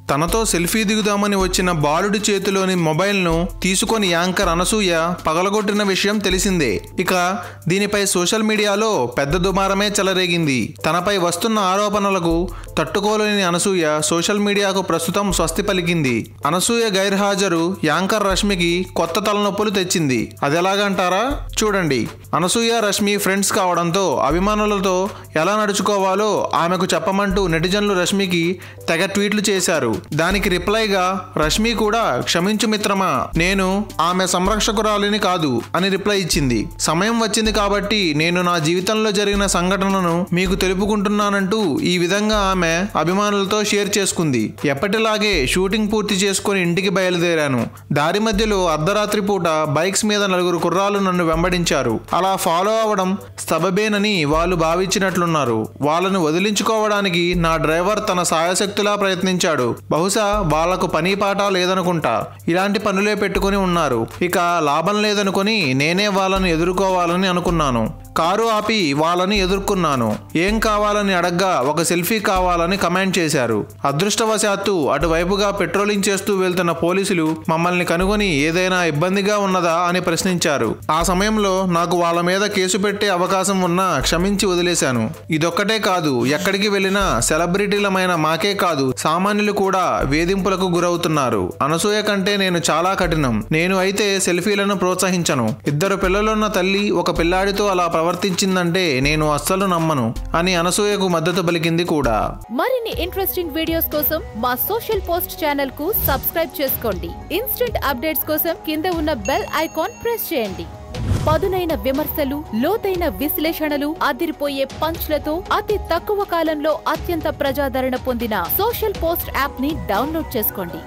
తనతో సెల్ఫీ దిగుదామని వచ్చిన బాలుడి చేతిలోని మొబైల్ను తీసుకొని యాంకర్ అనసూయ పగలగొట్టిన విషయం తెలిసిందే. ఇక దీనిపై సోషల్ మీడియాలో పెద్ద దుమారమే చెలరేగింది. తనపై వస్తున్న ఆరోపణలకు తట్టుకోలేని అనసూయ సోషల్ మీడియాకు ప్రస్తుతం స్వస్తి పలికింది. అనసూయ గైర్హాజరు యాంకర్ రష్మికి కొత్త తలనొప్పులు తెచ్చింది. అదెలాగంటారా? చూడండి. అనసూయ రష్మి ఫ్రెండ్స్ కావడంతో అభిమానులతో ఎలా నడుచుకోవాలో ఆమెకు చెప్పమంటూ నెటిజన్లు రష్మికి తెగ ట్వీట్లు చేశారు. దానికి రిప్లైగా రష్మి కూడా క్షమించు మిత్రమా, నేను ఆమె సంరక్షకురాలిని కాదు అని రిప్లై ఇచ్చింది. సమయం వచ్చింది కాబట్టి నేను నా జీవితంలో జరిగిన సంఘటనను మీకు తెలుపుకుంటున్నానంటూ ఈ విధంగా ఆమె అభిమానులతో షేర్ చేసుకుంది. ఎప్పటిలాగే షూటింగ్ పూర్తి చేసుకుని ఇంటికి బయలుదేరాను. దారి మధ్యలో అర్ధరాత్రి పూట బైక్స్ మీద 4 కుర్రాళ్ళు నన్ను వెంబడించారు. అలా ఫాలో అవడం సబబేనని వాళ్ళు భావించినట్లున్నారు. వాళ్ళను వదిలించుకోవడానికి నా డ్రైవర్ తన సాయశక్తులా ప్రయత్నించాడు. బహుశా వాళ్లకు పని పాట లేదనుకుంటా. ఇలాంటి పనులే పెట్టుకుని ఉన్నారు. ఇక లాభం లేదనుకుని నేనే వాళ్ళని ఎదుర్కోవాలని అనుకున్నాను. కారు ఆపి వాళ్ళని ఎదుర్కొన్నాను. ఏం కావాలని అడగ్గా ఒక సెల్ఫీ కావాలని కమెంట్ చేశారు. అదృష్టవశాత్తు అటువైపుగా పెట్రోలింగ్ చేస్తూ వెళ్తున్న పోలీసులు మమ్మల్ని కనుగొని ఏదైనా ఇబ్బందిగా ఉన్నదా అని ప్రశ్నించారు. ఆ సమయంలో నాకు వాళ్ళ మీద కేసు పెట్టే అవకాశం ఉన్నా క్షమించి వదిలేశాను. ఇదొక్కటే కాదు, ఎక్కడికి వెళ్ళినా సెలబ్రిటీలమైన మాకే కాదు సామాన్యులు కూడా వేధింపులకు గురవుతున్నారు. అనసూయ కంటే నేను చాలా కఠినం. నేను అయితే సెల్ఫీలను ప్రోత్సహించను. 2 పిల్లలున్న తల్లి ఒక పిల్లాడితో అలా ప్రవర్తించిందంటే నేను అస్సలు నమ్మను అని అనసూయకు మద్దతు పలికింది కూడా. మరిన్ని ఇంట్రెస్టింగ్ వీడియోస్ కోసం మా సోషల్ పోస్ట్ ఛానల్ కు సబ్స్క్రైబ్ చేసుకోండి. ఇన్స్టెంట్ అప్డేట్స్ కోసం కింద ఉన్న బెల్ ఐకాన్ ప్రెస్ చేయండి. పదునైన విమర్శలు, లోతైన విశ్లేషణలు, అదిరిపోయే పంచ్లతో అతి తక్కువ కాలంలో అత్యంత ప్రజాదరణ పొందిన సోషల్ పోస్ట్ యాప్ ని డౌన్లోడ్ చేసుకోండి.